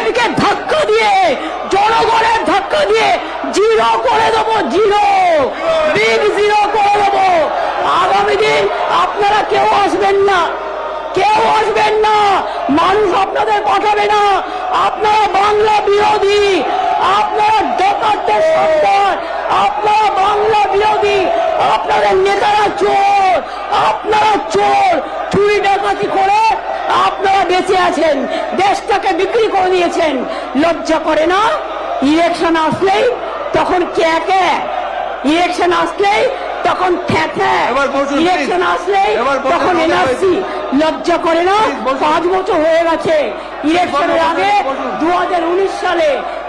বিজেপিকে ধাক্কা দিয়ে, জনগণের ধাক্কা দিয়ে জিরো করে দেবো, জিরো, বিগ জিরো করে দেবো। আগামী দিন আপনারা কেউ আসবেন না, কেউ আসবেন না, মানুষ আপনাদের পাঠাবে না। আপনারা বাংলা বিরোধী, আপনারা ডাকাতদের সরকার, আপনারা বাংলা বিরোধী, আপনাদের নেতারা চোর, আপনারা চোর, চুরি ডাকাতি করে আপনারা বেঁচে আছেন, দেশটাকে বিক্রি করে দিয়েছেন। লজ্জা করে না? ইলেকশন আসলেই তখন কে কে, ইলেকশন আসলেই তখন ঠ্যাঠ্যা, ইলেকশন আসলেই তখন এনআরসি। লজ্জা করে না? 5 বছর হয়ে গেছে। ইলেকশনের আগে 2019 সালে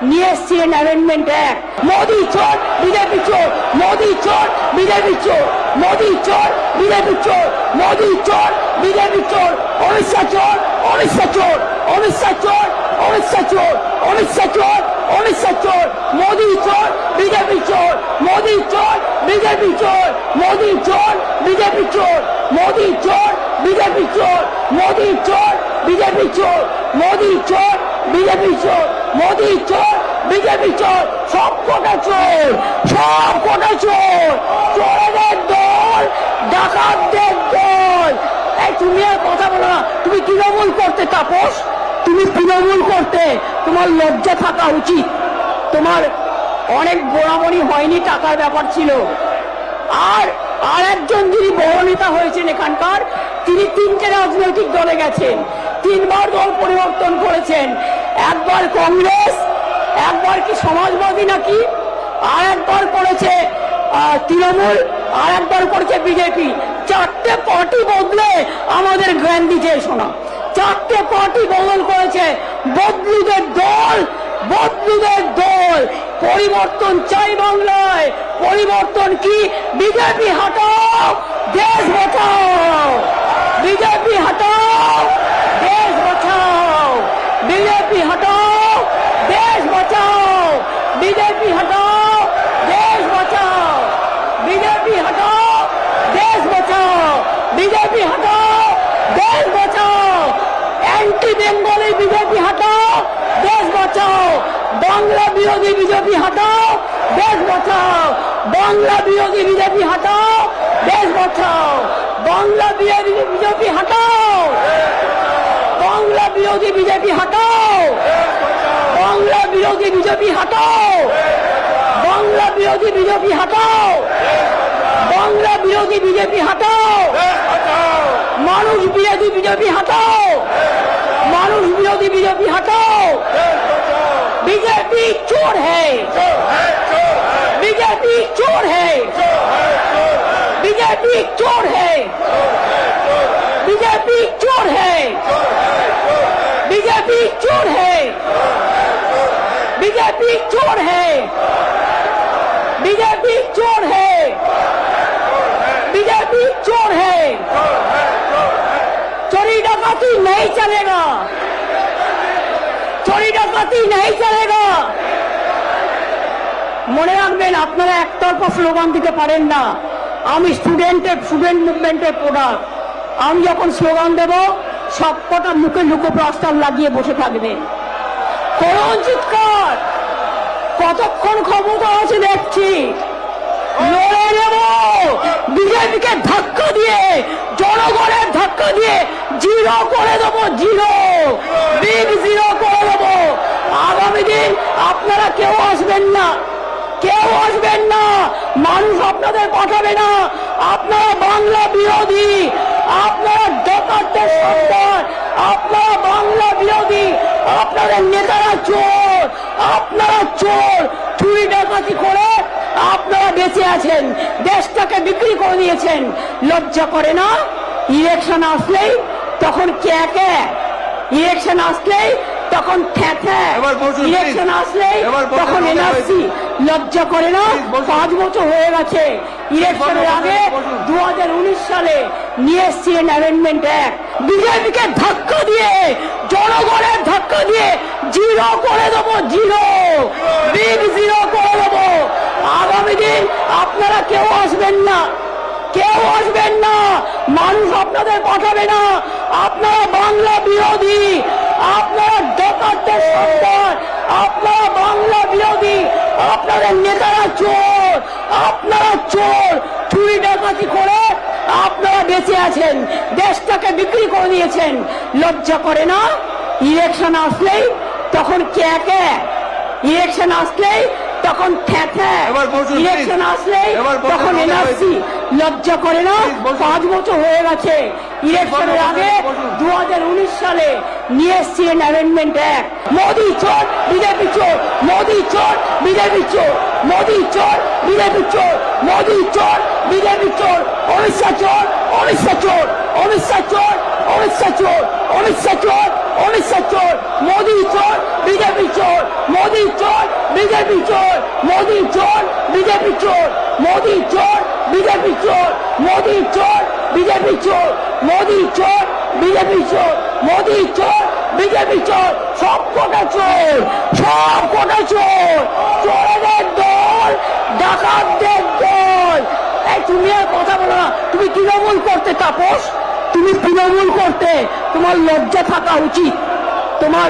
নিয়ে এসছিলেন অ্যামেন্ডমেন্ট অ্যাক্ট। মোদি চোর, বিজেপি চোর, মোদি চোর, বিজেপি চোর, মোদি চোর, বিজেপি চোর, মোদি চোর, বিজেপি চোর, অমিত শাহ চোর, অমিত শাহ চোর, অমিত শাহ চোর, অমিত শাহ চোর, অমিত শাহ চোর, অমিত শাহ চোর, মোদি চোর, বিজেপি চোর, মোদি চোর, বিজেপি চোর, মোদি চোর, বিজেপি চোর, মোদি চোর, বিজেপি চোর, মোদি চোর, বিজেপি চোর, মোদি চোর, বিজেপি চোর, মোদি চোর, বিজেপি চোর, সব কটা চোর, সব কটা চোর, চোরেদের দল, ডাকাতদের দল। এই তুমি আর কথা বলো না, তুমি তৃণমূল করতে তাপস, তুমি তৃণমূল করতে, তোমার লজ্জা থাকা উচিত। তোমার অনেক গোড়ামড়ি হয়নি, টাকার ব্যাপার ছিল। আর একজন যিনি বড় নেতা হয়েছেন এখানকার, তিনি 3টে রাজনৈতিক দলে গেছেন, 3বার দল পরিবর্তন করেছেন। একবার কংগ্রেস, একবার কি সমাজবাদী নাকি, আর একবার করেছে তৃণমূল, আর একবার করেছে বিজেপি। 4টে পার্টি বদলে আমাদের জ্ঞান দিচ্ছে শোনা, 4টে পার্টি বদল করেছে। বদলুদের দল, বদলুদের দল। পরিবর্তন চাই বাংলায়, পরিবর্তন কি? বিজেপি হটাও, দেশ বাঁচাও, বিজেপি হটাও, দেশ বাঁচাও, বিজেপি হটাও, দেশ বাঁচাও, বিজেপি হটাও, দেশ বাঁচাও, বিজেপি হটাও, দেশ বাঁচাও, বিজেপি হটাও, দেশ বাঁচাও, অ্যান্টি বেঙ্গলি বিজেপি হটাও, দেশ বাঁচাও, বাংলা বিরোধী বিজেপি হটাও, দেশ বাঁচাও, বাংলা বিরোধী বিজেপি হটাও, দেশ বাঁচাও, বাংলা বিরোধী বিজেপি হটাও, বাংলা বিরোধী বিজেপি হটাও, বাংলা বিরোধী বিজেপি হটাও, বাংলা বিরোধী বিজেপি হটাও, বাংলা বিরোধী বিজেপি হটাও, মানুষ বিরোধী বিজেপি হটাও, মানুষ বিরোধী বিজেপি হটাও। बीजेपी चोर है, बीजेपी चोर है, बीजेपी चोर है, बीजेपी चोर है, बीजेपी चोर है, बीजेपी चोर है, बीजेपी चोर है, बीजेपी चोर है। चोरी डकैती नहीं चलेगा, चोरी डकैती नहीं चलेगा। মনে রাখবেন, আপনারা একতরফা স্লোগান দিতে পারেন না। আমি স্টুডেন্ট মুভমেন্টের প্রোডাক্ট। আমি যখন স্লোগান দেব, সবকটা মুখে লুকোপ্লাস্টার লাগিয়ে বসে থাকবেন। করুন চিৎকার, কতক্ষণ ক্ষমতা আছে দেখছি। লড়ে নেব, বিজেপিকে ধাক্কা দিয়ে, জনগণের ধাক্কা দিয়ে জিরো করে দেবো, জিরো, বিগ জিরো করে দেবো। আগামী দিন আপনারা কেউ আসবেন না, কেউ আসবেন না, মানুষ আপনাদের পাঠাবে না। আপনারা বাংলা বিরোধী, আপনারা ডাকাতদের সরকার, আপনারা বাংলা বিরোধী, আপনাদের নেতারা চোর, আপনারা চোর, চুরি ডাকাতি করে আপনারা বেঁচে আছেন, দেশটাকে বিক্রি করে দিয়েছেন। লজ্জা করে না? ইলেকশন আসলেই তখন কে কে, ইলেকশন আসলেই তখন ঠ্যাঠ্যা, ইলেকশন আসলেই তখন এনআরসি। লজ্জা করে না? 5 বছর হয়ে গেছে। ইলেকশনের আগে 2019 সালে নিয়ে এসছিলেন অ্যামেন্ডমেন্ট অ্যাক্ট। বিজেপিকে ধাক্কা দিয়ে, জনগণের ধাক্কা দিয়ে জিরো করে দেবো, জিরো, বিগ জিরো করে দেবো। আগামী দিন আপনারা কেউ আসবেন না, কেউ আসবেন না, মানুষ আপনাদের পাঠাবে না। আপনারা বাংলা বিরোধী, আপনারা ডাকাতদের সর্দার, আপনারা বাংলা বিরোধী, আপনাদের নেতারা চোর, আপনারা চোর, চুরি ডাকাতি করে আপনারা বেঁচে আছেন, দেশটাকে বিক্রি করে দিয়েছেন। লজ্জা করে না? ইলেকশন আসলেই তখন কে কে, ইলেকশন আসলেই তখন থ্যা, ইলেকশন আসলেই তখন এনআরসি। লজ্জা করে না? 5 বছর হয়ে গেছে। ইলেকশনের আগে 2019 সালে নিয়ে এসছিলেন অ্যামেন্ডমেন্ট অ্যাক্ট। মোদি চোর, বিজেপি চোর, মোদি চোর, বিজেপি চোর, মোদি চোর, বিজেপি চোর, মোদি চোর, বিজেপি চোর, অমিত শাহ চোর, অমিত শাহ চোর, অমিত শাহ চোর, অমিত শাহ চোর, অমিত শাহ চোর, অমিত শাহ চোর, মোদি চোর, বিজেপি চোর, মোদি চোর, বিজেপি চোর, মোদি চোর, বিজেপি চোর, মোদি চোর, বিজেপি চোর, মোদি চোর, বিজেপি চোর, মোদি চোর, বিজেপি চোর, মোদি চোর, বিজেপি চোর, সব কটা চোর, সব কটা চোর, চোরেদের দল, ডাকাতদের দল। এই তুমি আর কথা বলো না, তুমি তৃণমূল করতে তাপস, তুমি তৃণমূল করতে, তোমার লজ্জা থাকা উচিত। তোমার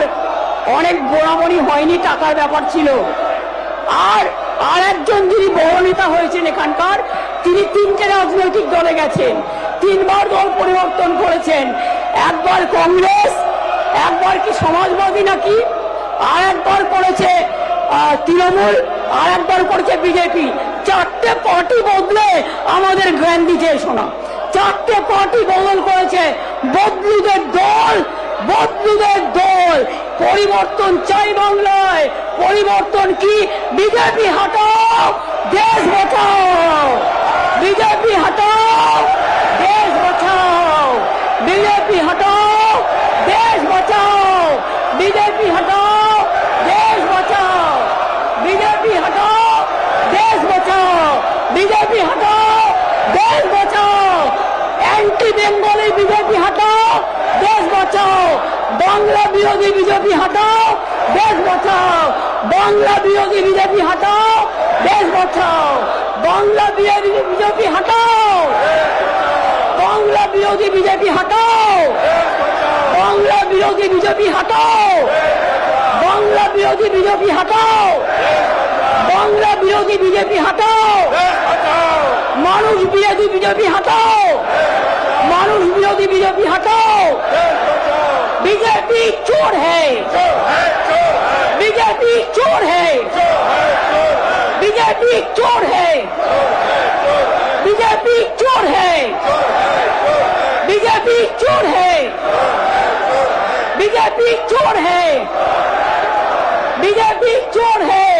অনেক বোড়ামণি হয়নি, টাকার ব্যাপার ছিল। আর একজন যিনি বড় নেতা হয়েছেন এখানকার, তিনি 3টে রাজনৈতিক দলে গেছেন, 3বার দল পরিবর্তন করেছেন। একবার কংগ্রেস, একবার কি সমাজবাদী নাকি, আর একবার করেছে তৃণমূল, আর একবার করেছে বিজেপি। 4টে পার্টি বদলে আমাদের জ্ঞান দিতে শোনা, 4টে পার্টি বদল করেছে। বদলুদের দল, বদলুদের দল। পরিবর্তন চাই বাংলায়, পরিবর্তন কি? বিজেপি হটাও, দেশ বাঁচাও, বিজেপি হটাও, দেশ বাঁচাও, বিজেপি হটাও, দেশ বাঁচাও, বিজেপি হটাও, দেশ বাঁচাও, বিজেপি হটাও, দেশ বাঁচাও, বিজেপি হটাও, দেশ বাঁচাও, অ্যান্টি বেঙ্গলি বিজেপি হটাও, দেশ বাঁচাও, বাংলা বিরোধী বিজেপি হটাও, দেশ বাঁচাও, বাংলা বিরোধী বিজেপি হটাও, দেশ বাঁচাও, বাংলা বিরোধী বিজেপি হটাও, বাংলা বিরোধী বিজেপি হটাও, বাংলা বিরোধী বিজেপি হটাও, বাংলা বিরোধী বিজেপি হটাও, বাংলা বিরোধী বিজেপি হটাও, মানুষ বিরোধী বিজেপি হটাও, মানুষ বিরোধী বিজেপি हटाओ। बीजेपी चोर है, बीजेपी चोर है, बीजेपी चोर है, बीजेपी चोर है, बीजेपी चोर है, बीजेपी चोर है, बीजेपी चोर है।